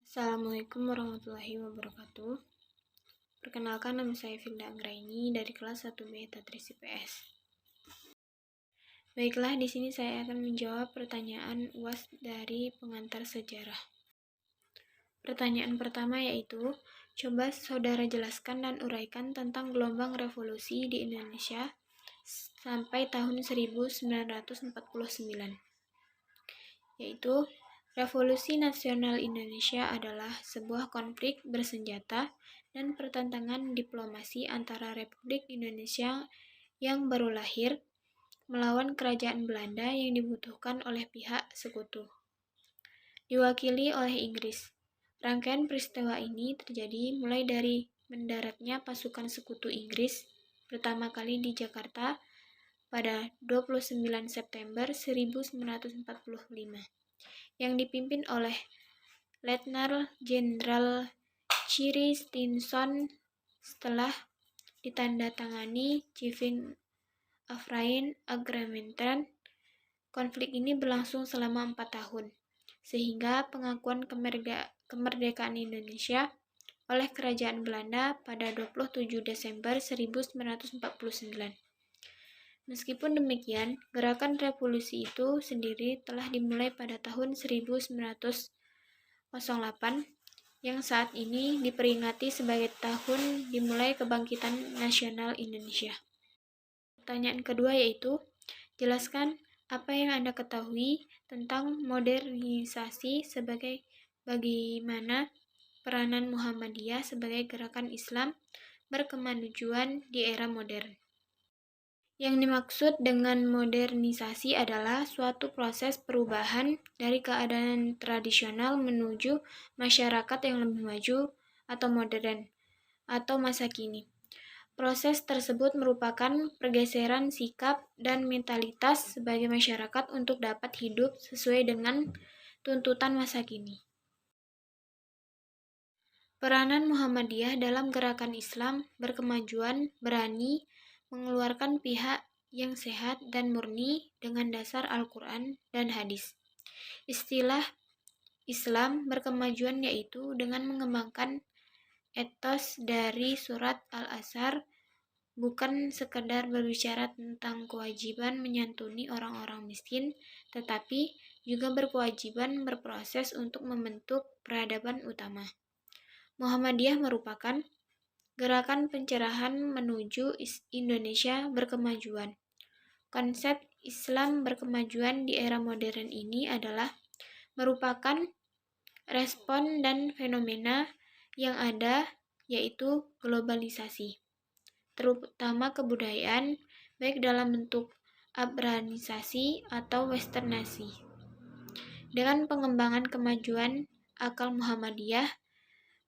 Assalamualaikum warahmatullahi wabarakatuh. Perkenalkan, nama saya Filda Anggraini dari kelas 1B Tatris IPS. Baiklah, di sini saya akan menjawab pertanyaan UAS dari pengantar sejarah. Pertanyaan pertama yaitu, coba saudara jelaskan dan uraikan tentang gelombang revolusi di Indonesia sampai tahun 1949. Yaitu, Revolusi Nasional Indonesia adalah sebuah konflik bersenjata dan pertentangan diplomasi antara Republik Indonesia yang baru lahir melawan Kerajaan Belanda yang dibutuhkan oleh pihak sekutu, diwakili oleh Inggris. Rangkaian peristiwa ini terjadi mulai dari mendaratnya pasukan sekutu Inggris pertama kali di Jakarta pada 29 September 1945. Yang dipimpin oleh Letnan Jenderal Ciri Stinson setelah ditandatangani Chieftain Afrain Agreement. Konflik ini berlangsung selama 4 tahun, sehingga pengakuan kemerdekaan Indonesia oleh Kerajaan Belanda pada 27 Desember 1949. Meskipun demikian, gerakan revolusi itu sendiri telah dimulai pada tahun 1908 yang saat ini diperingati sebagai tahun dimulai kebangkitan nasional Indonesia. Pertanyaan kedua yaitu, jelaskan apa yang Anda ketahui tentang modernisasi sebagai bagaimana peranan Muhammadiyah sebagai gerakan Islam berkemajuan di era modern. Yang dimaksud dengan modernisasi adalah suatu proses perubahan dari keadaan tradisional menuju masyarakat yang lebih maju atau modern atau masa kini. Proses tersebut merupakan pergeseran sikap dan mentalitas sebagai masyarakat untuk dapat hidup sesuai dengan tuntutan masa kini. Peranan Muhammadiyah dalam gerakan Islam berkemajuan berani mengeluarkan pihak yang sehat dan murni dengan dasar Al-Quran dan hadis. Istilah Islam berkemajuan yaitu dengan mengembangkan etos dari surat Al-Asr, bukan sekedar berbicara tentang kewajiban menyantuni orang-orang miskin, tetapi juga berkewajiban berproses untuk membentuk peradaban utama. Muhammadiyah merupakan gerakan pencerahan menuju Indonesia berkemajuan. Konsep Islam berkemajuan di era modern ini adalah merupakan respon dan fenomena yang ada, yaitu globalisasi, terutama kebudayaan, baik dalam bentuk urbanisasi atau westernisasi. Dengan pengembangan kemajuan akal Muhammadiyah,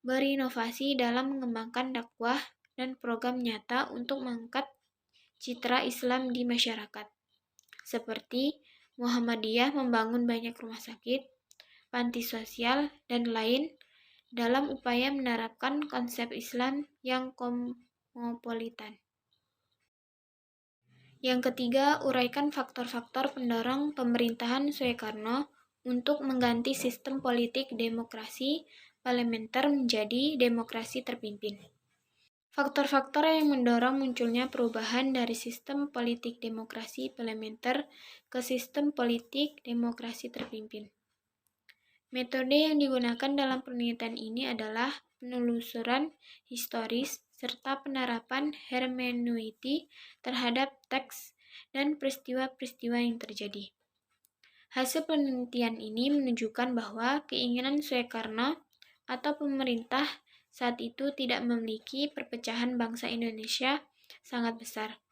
berinovasi dalam mengembangkan dakwah dan program nyata untuk mengangkat citra Islam di masyarakat. Seperti Muhammadiyah membangun banyak rumah sakit, panti sosial, dan lain dalam upaya menerapkan konsep Islam yang kosmopolitan. Yang ketiga, uraikan faktor-faktor pendorong pemerintahan Soekarno untuk mengganti sistem politik demokrasi parlementer menjadi demokrasi terpimpin. Faktor-faktor yang mendorong munculnya perubahan dari sistem politik demokrasi parlementer ke sistem politik demokrasi terpimpin. Metode yang digunakan dalam penelitian ini adalah penelusuran historis serta penerapan hermeneutik terhadap teks dan peristiwa-peristiwa yang terjadi. Hasil penelitian ini menunjukkan bahwa keinginan Soekarno atau pemerintah saat itu tidak memiliki perpecahan bangsa Indonesia sangat besar.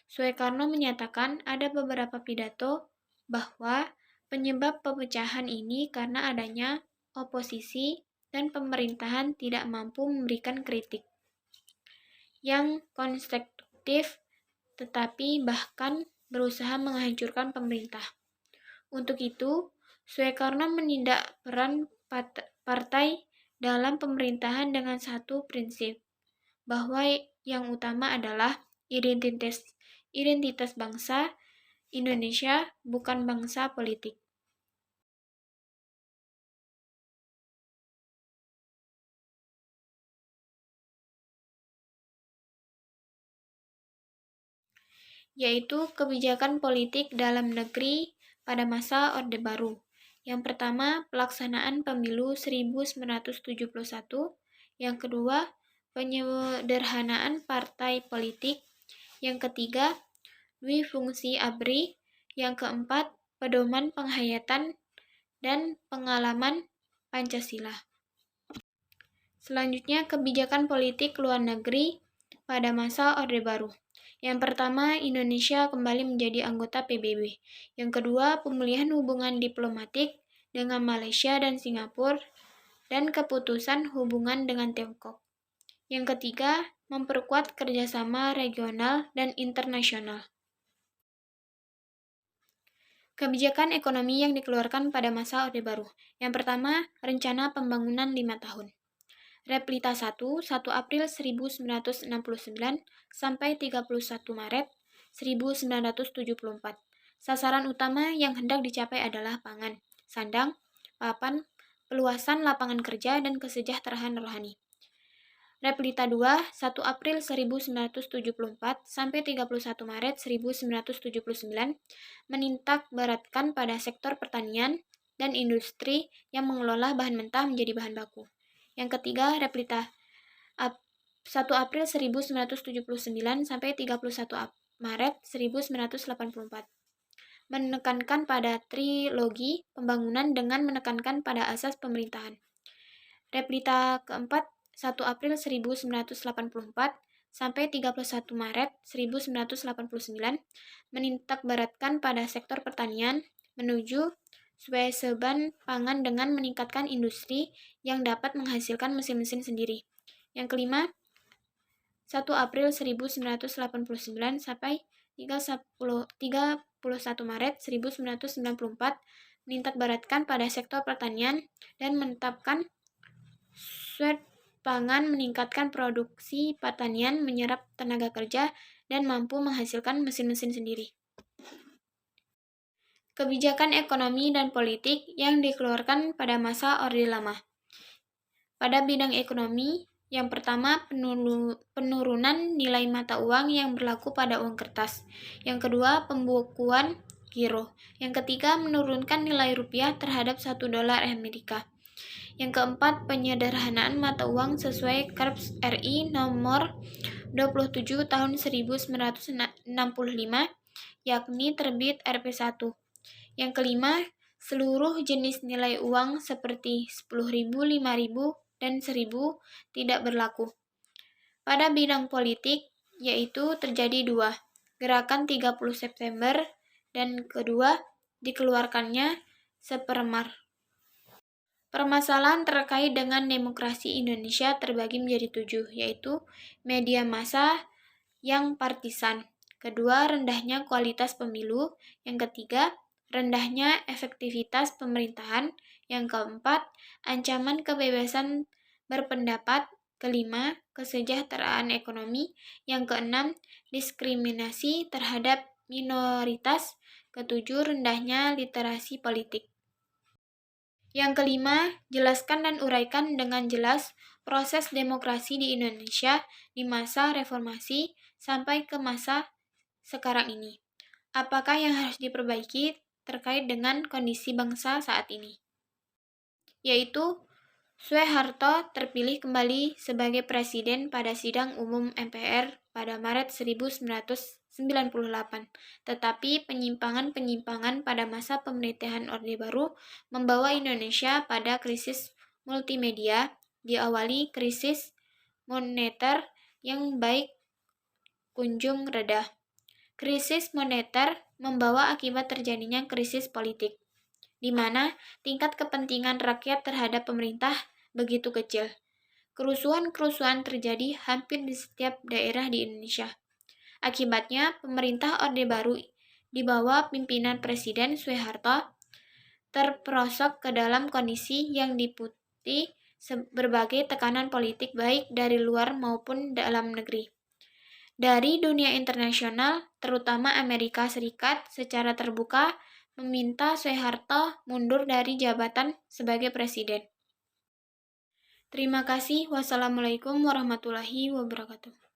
Soekarno menyatakan ada beberapa pidato bahwa penyebab perpecahan ini karena adanya oposisi dan pemerintahan tidak mampu memberikan kritik yang konstruktif, tetapi bahkan berusaha menghancurkan pemerintah. Untuk itu, Soekarno menindak peran partai dalam pemerintahan dengan satu prinsip, bahwa yang utama adalah identitas bangsa Indonesia, bukan bangsa politik. yaitu kebijakan politik dalam negeri pada masa Orde Baru. Yang pertama, pelaksanaan pemilu 1971. Yang kedua, penyederhanaan partai politik. Yang ketiga, dwi fungsi ABRI. Yang keempat, pedoman penghayatan dan pengalaman Pancasila. Selanjutnya, kebijakan politik luar negeri pada masa Orde Baru. Yang pertama, Indonesia kembali menjadi anggota PBB. Yang kedua, pemulihan hubungan diplomatik dengan Malaysia dan Singapura dan keputusan hubungan dengan Tiongkok. Yang ketiga, memperkuat kerjasama regional dan internasional. Kebijakan ekonomi yang dikeluarkan pada masa Orde Baru. Yang pertama, rencana pembangunan 5 tahun. Replita 1 April 1969 sampai 31 Maret 1974. Sasaran utama yang hendak dicapai adalah pangan, sandang, papan, peluasan lapangan kerja, dan kesejahteraan rohani. Replita 2 April 1974 sampai 31 Maret 1979 menitikberatkan pada sektor pertanian dan industri yang mengelola bahan mentah menjadi bahan baku. Yang ketiga, Replita 1 April 1979 sampai 31 Maret 1984 menekankan pada trilogi pembangunan dengan menekankan pada asas pemerintahan. Replita keempat 1 April 1984 sampai 31 Maret 1989 menitikberatkan pada sektor pertanian menuju swaseban pangan dengan meningkatkan industri yang dapat menghasilkan mesin-mesin sendiri. Yang kelima, 1 April 1989 sampai 31 Maret 1994 menitikberatkan pada sektor pertanian dan menetapkan swet pangan meningkatkan produksi pertanian, menyerap tenaga kerja, dan mampu menghasilkan mesin-mesin sendiri. Kebijakan ekonomi dan politik yang dikeluarkan pada masa Orde Lama. Pada bidang ekonomi, yang pertama penurunan nilai mata uang yang berlaku pada uang kertas. Yang kedua, pembukuan giro. Yang ketiga, menurunkan nilai rupiah terhadap $1 Amerika. Yang keempat, penyederhanaan mata uang sesuai Kepres RI nomor 27 tahun 1965, yakni terbit Rp1. Yang kelima, seluruh jenis nilai uang seperti 10.000, 5.000, dan 1.000 tidak berlaku. Pada bidang politik, yaitu terjadi dua, gerakan 30 September dan kedua, dikeluarkannya Sepermar. Permasalahan terkait dengan demokrasi Indonesia terbagi menjadi 7, yaitu media massa yang partisan. Kedua, rendahnya kualitas pemilu. Yang ketiga, rendahnya efektivitas pemerintahan. Yang keempat, ancaman kebebasan berpendapat. Kelima, kesejahteraan ekonomi. Yang keenam, diskriminasi terhadap minoritas. Ketujuh, rendahnya literasi politik. Yang kelima, jelaskan dan uraikan dengan jelas proses demokrasi di Indonesia di masa reformasi sampai ke masa sekarang ini. Apakah yang harus diperbaiki terkait dengan kondisi bangsa saat ini? Yaitu, Soeharto terpilih kembali sebagai presiden pada sidang umum MPR pada Maret 1998. Tetapi penyimpangan-penyimpangan pada masa pemerintahan Orde Baru membawa Indonesia pada krisis multimedia, diawali krisis moneter yang baik kunjung reda. Krisis moneter membawa akibat terjadinya krisis politik, di mana tingkat kepentingan rakyat terhadap pemerintah begitu kecil. Kerusuhan-kerusuhan terjadi hampir di setiap daerah di Indonesia. Akibatnya, pemerintah Orde Baru di bawah pimpinan Presiden Soeharto terperosok ke dalam kondisi yang diikuti berbagai tekanan politik baik dari luar maupun dalam negeri. Dari dunia internasional, terutama Amerika Serikat, secara terbuka meminta Soeharto mundur dari jabatan sebagai presiden. Terima kasih. Wassalamualaikum warahmatullahi wabarakatuh.